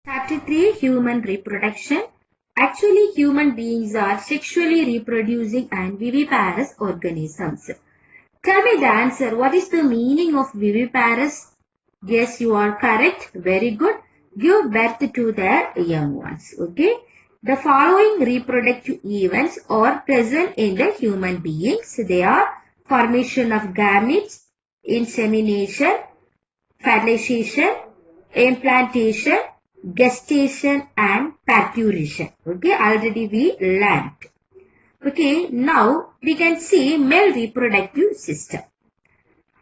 Chapter 3 Human Reproduction. Actually, human beings are sexually reproducing and viviparous organisms. Tell me the answer. What is the meaning of viviparous? Yes, you are correct. Very good. Give birth to their young ones. Okay. The following reproductive events are present in the human beings. They are formation of gametes, insemination, fertilization, implantation, gestation and parturition. Okay, already we learned. Okay, now we can see male reproductive system.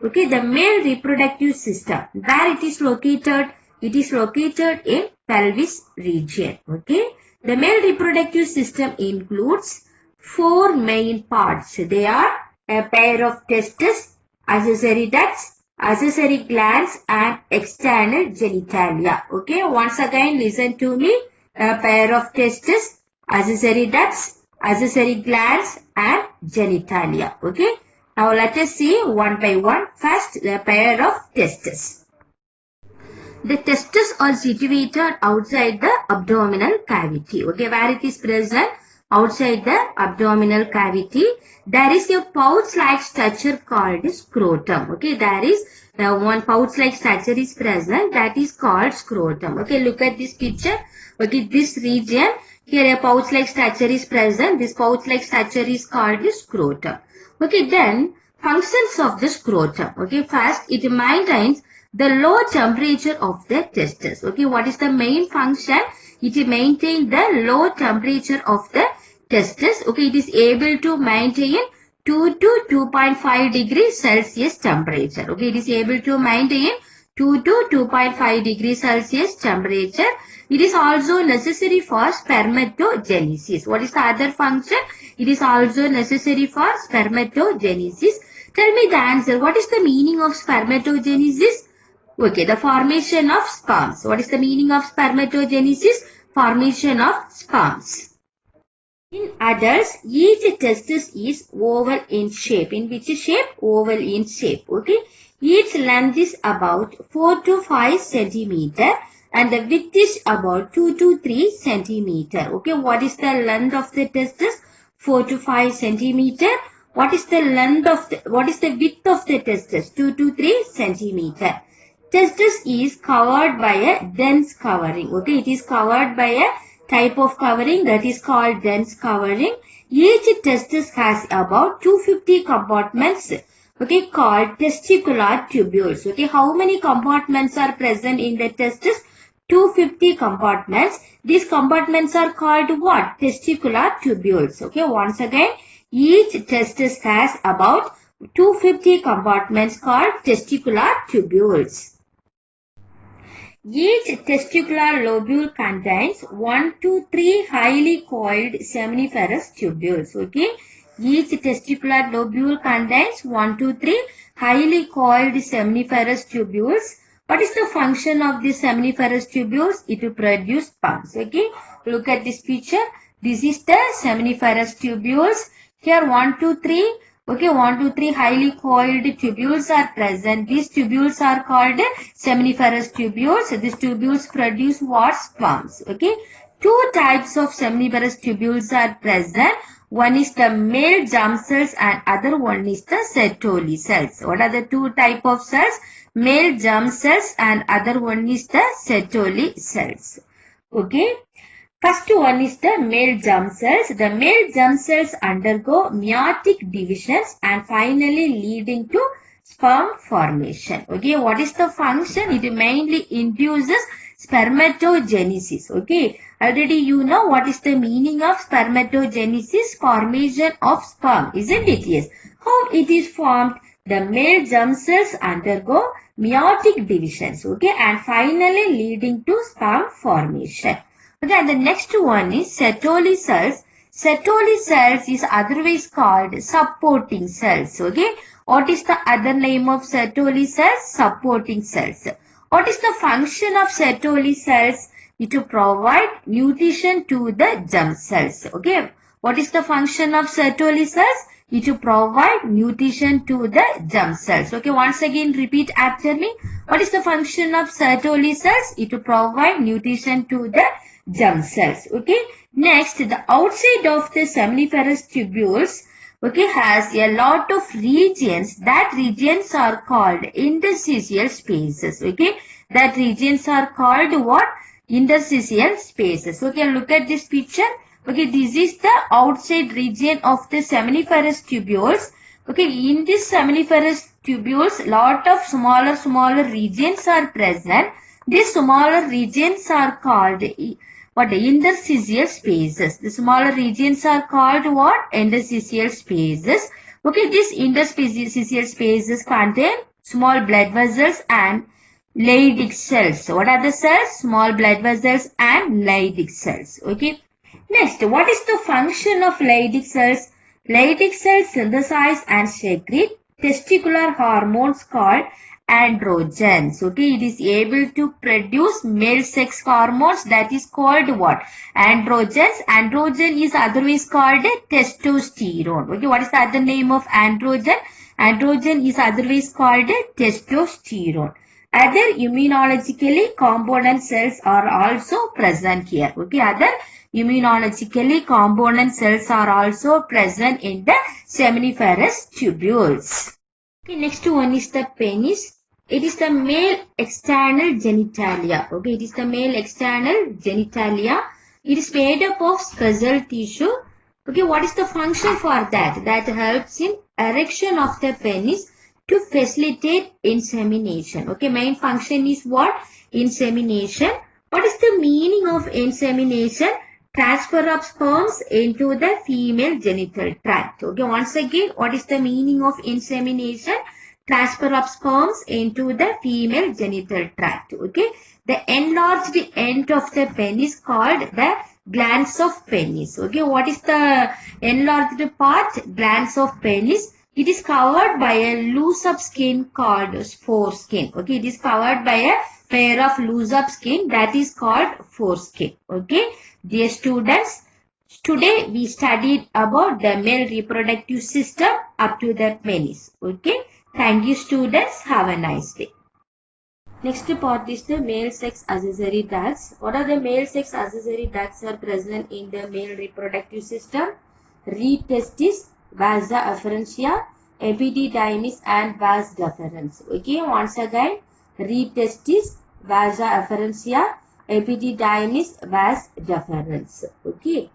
Okay, the male reproductive system, where it is located? It is located in pelvis region. Okay, the male reproductive system includes four main parts. They are a pair of testes, accessory ducts, accessory glands and external genitalia. Okay, once again listen to me. A pair of testes, accessory ducts, accessory glands and genitalia. Okay. Now let us see one by one. First, the pair of testes. The testes are situated outside the abdominal cavity. Okay, where it is present? Outside the abdominal cavity. There is a pouch-like structure called scrotum. Okay, there is one pouch-like structure is present, that is called scrotum. Okay, look at this picture. Okay, this region, here a pouch-like structure is present. This pouch-like structure is called scrotum. Okay, then functions of the scrotum. Okay, first it maintains the low temperature of the testes. Okay, what is the main function? It maintains the low temperature of the testes. Okay, it is able to maintain 2 to 2.5 degrees Celsius temperature. Okay, it is able to maintain 2 to 2.5 degrees Celsius temperature. It is also necessary for spermatogenesis. What is the other function? It is also necessary for spermatogenesis. Tell me the answer. What is the meaning of spermatogenesis? Okay, the formation of sperms. What is the meaning of spermatogenesis? Formation of sperms. In adults, each testis is oval in shape. In which shape? Oval in shape. Okay. Its length is about 4 to 5 centimeter and the width is about 2 to 3 centimeter. Okay. What is the length of the testis? 4 to 5 centimeter. What is the width of the testis? 2 to 3 centimeter. Testis is covered by a dense covering. Okay. It is covered by a type of covering that is called dense covering. Each testis has about 250 compartments. Okay, called testicular tubules. Okay, how many compartments are present in the testis? 250 compartments. These compartments are called what? Testicular tubules. Okay, once again, each testis has about 250 compartments called testicular tubules. Each testicular lobule contains 1 to 3 highly coiled seminiferous tubules. Okay. Each testicular lobule contains 1 to 3 highly coiled seminiferous tubules. What is the function of these seminiferous tubules? It will produce sperms. Okay. Look at this picture. This is the seminiferous tubules. Here 1 to 3. Okay, 1 to 3 highly coiled tubules are present. These tubules are called seminiferous tubules. These tubules produce what? Sperms. Okay. Two types of seminiferous tubules are present. One is the male germ cells and other one is the Sertoli cells. What are the two type of cells? Male germ cells and other one is the Sertoli cells. Okay. First one is the male germ cells. The male germ cells undergo meiotic divisions and finally leading to sperm formation. Okay, what is the function? It mainly induces spermatogenesis. Okay, already you know what is the meaning of spermatogenesis, formation of sperm, isn't it? Yes. How it is formed? The male germ cells undergo meiotic divisions. Okay, and finally leading to sperm formation. Okay, and the next one is Sertoli cells. Sertoli cells is otherwise called supporting cells. Okay, what is the other name of Sertoli cells? Supporting cells. What is the function of Sertoli cells? It to provide nutrition to the germ cells. Okay, What is the function of Sertoli cells? It to provide nutrition to the germ cells. Okay, once again repeat after me. What is the function of Sertoli cells? It to provide nutrition to the germ cells. Okay, next the outside of the seminiferous tubules, okay, has a lot of regions. That regions are called interstitial spaces. Okay, that regions are called what? Interstitial spaces. Okay, look at this picture. Okay, this is the outside region of the seminiferous tubules. Okay, in this seminiferous tubules, lot of smaller regions are present. These smaller regions are called what? Interstitial spaces. The smaller regions are called what? Interstitial spaces. Okay, these interstitial spaces contain small blood vessels and Leydig cells. What are the cells? Small blood vessels and Leydig cells. Okay. Next, what is the function of Leydig cells? Leydig cells synthesize and secrete testicular hormones called androgens. Okay, it is able to produce male sex hormones, that is called what? Androgens. Androgen is otherwise called testosterone. Okay, what is the other name of androgen? Androgen is otherwise called testosterone. Other immunologically component cells are also present here. Okay, other immunologically component cells are also present in the seminiferous tubules. Okay, next one is the penis. It is the male external genitalia. Okay, it is the male external genitalia. It is made up of special tissue. Okay, what is the function for that? That helps in erection of the penis to facilitate insemination. Okay, main function is what? Insemination. What is the meaning of insemination? Transfer of sperms into the female genital tract. Okay, once again, what is the meaning of insemination? Transfer of sperms into the female genital tract. Okay, the enlarged end of the penis called the glans of penis. Okay, what is the enlarged part? Glans of penis. It is covered by a loose-up skin called foreskin. Okay, it is covered by a pair of loose-up skin that is called foreskin. Okay, dear students, today we studied about the male reproductive system up to the penis. Okay, thank you students. Have a nice day. Next part is the male sex accessory ducts. What are the male sex accessory ducts are present in the male reproductive system? Reed testis, vasa efferentia, epididymis and vas deferens. Okay, once again, reed testis, vasa efferentia, epididymis, vas deferens. Okay,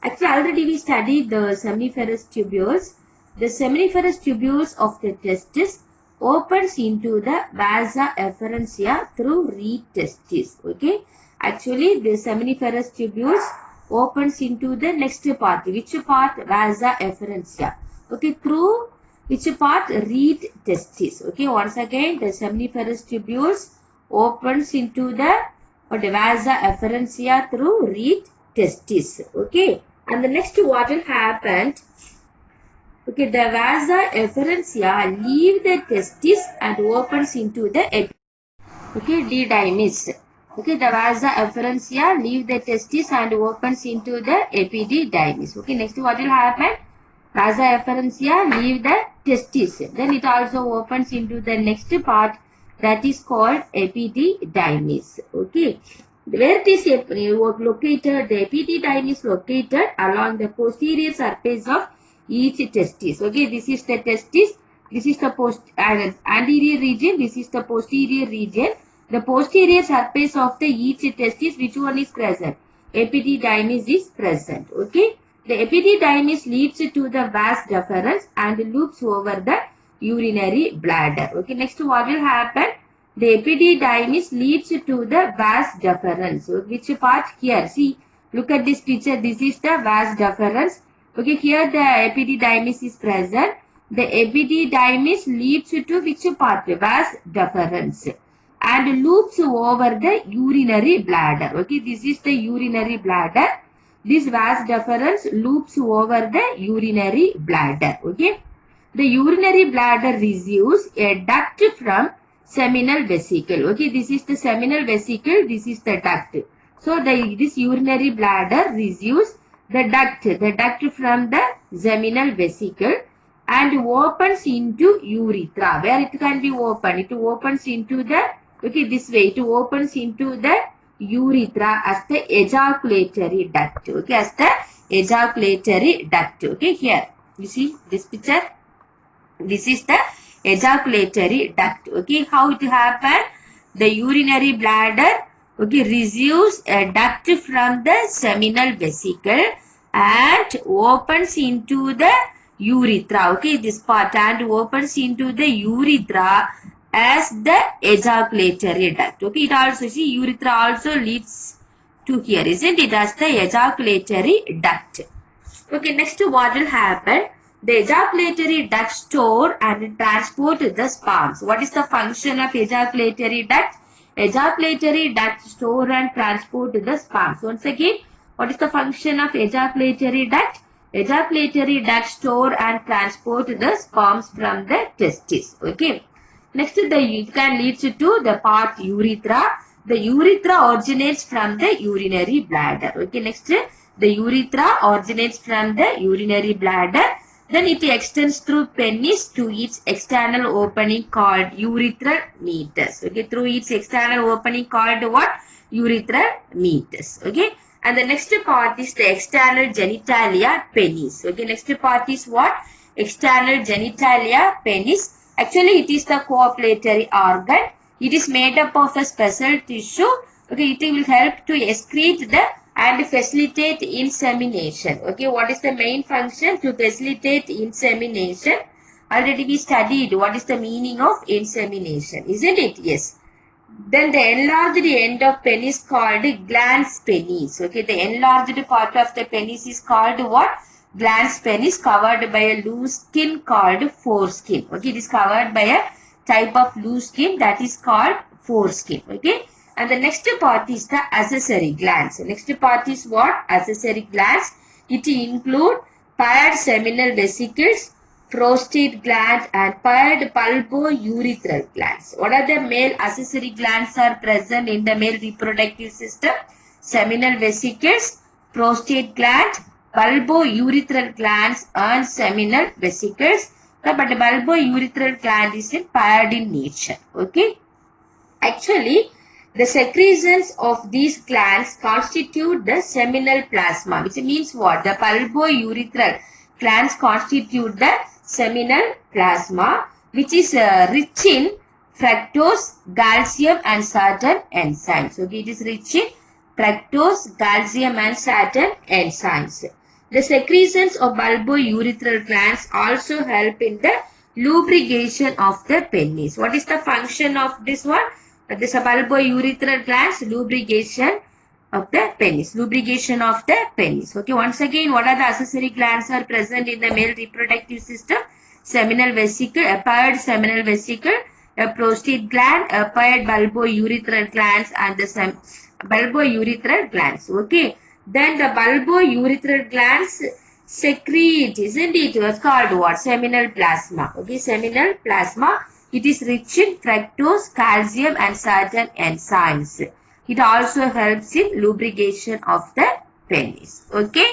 actually already we studied the seminiferous tubules. The seminiferous tubules of the testis opens into the vasa efferentia through reed testis. Okay, actually the seminiferous tubules opens into the next part. Which part? Vasa efferentia. Okay, through which part? Reed testis. Okay, once again, the seminiferous tubules opens into the vasa efferentia through reed testis. Okay, and the next what will happen? Okay, the vasa efferentia leave the testis and opens into the epididymis. Okay, the vasa efferentia leave the testis and opens into the epididymis. Okay, next what will happen? Vasa efferentia leave the testis. Then it also opens into the next part that is called epididymis. Okay, where it is located? The epididymis located along the posterior surface of each testis. Okay, this is the testis. This is the anterior region. This is the posterior region. The posterior surface of the each testis, which one is present? Epididymis is present. Okay. The epididymis leads to the vas deferens and loops over the urinary bladder. Okay. Next, what will happen? The epididymis leads to the vas deferens. So, which part? Here. See, look at this picture. This is the vas deferens. Okay. Here the epididymis is present. The epididymis leads to which part? Vas deferens. And loops over the urinary bladder. Okay, this is the urinary bladder. This vas deferens loops over the urinary bladder. Okay, the urinary bladder receives a duct from seminal vesicle. Okay, this is the seminal vesicle. This is the duct. So this urinary bladder receives the duct from the seminal vesicle and opens into urethra. Where it can be opened? It opens into the, okay, this way. It opens into the urethra as the ejaculatory duct. Okay, as the ejaculatory duct. Okay, here. You see this picture? This is the ejaculatory duct. Okay, how it happen? The urinary bladder, okay, receives a duct from the seminal vesicle and opens into the urethra. Okay, this part, and opens into the urethra as the ejaculatory duct. Okay, it also, see, urethra also leads to here, isn't it, as the ejaculatory duct. Okay, next what will happen? The ejaculatory duct store and transport the sperms. What is the function of ejaculatory duct? Ejaculatory duct store and transport the sperms. Once again, what is the function of ejaculatory duct? Ejaculatory duct store and transport the sperms from the testes. Okay. Next, it can lead to the part urethra. The urethra originates from the urinary bladder. Okay. Next, the urethra originates from the urinary bladder. Then it extends through penis to its external opening called urethral meatus. Okay, through its external opening called what? Urethral meatus. Okay, and the next part is the external genitalia penis. Okay, next part is what? External genitalia penis. Actually, it is the copulatory organ. It is made up of a special tissue. Okay, it will help to excrete the and facilitate insemination. Okay, what is the main function? To facilitate insemination. Already we studied what is the meaning of insemination, isn't it? Yes. Then the enlarged end of penis called glans penis. Okay, the enlarged part of the penis is called what? Glans penis, covered by a loose skin called foreskin. Okay, it is covered by a type of loose skin that is called foreskin. Okay. And the next part is the accessory glands. Next part is what? Accessory glands. It include paired seminal vesicles, prostate gland, and paired bulbourethral glands. What are the male accessory glands are present in the male reproductive system? Seminal vesicles, prostate gland, bulbourethral glands, and seminal vesicles. But the bulbourethral gland is paired in nature. Okay. Actually, the secretions of these glands constitute the seminal plasma, which means what? The bulbourethral glands constitute the seminal plasma, which is rich in fructose, calcium, and certain enzymes. Okay, it is rich in fructose, calcium, and certain enzymes. The secretions of bulbourethral glands also help in the lubrication of the penis. What is the function of this one? This bulbourethral glands, lubrication of the penis. Lubrication of the penis. Okay, once again, what are the accessory glands are present in the male reproductive system? Seminal vesicle, a paired seminal vesicle, a prostate gland, a paired bulbourethral glands, and the bulbourethral glands. Okay, then the bulbourethral glands secrete, isn't it? It's called what? Seminal plasma. Okay, seminal plasma. It is rich in fructose, calcium, and certain enzymes. It also helps in lubrication of the penis. Okay.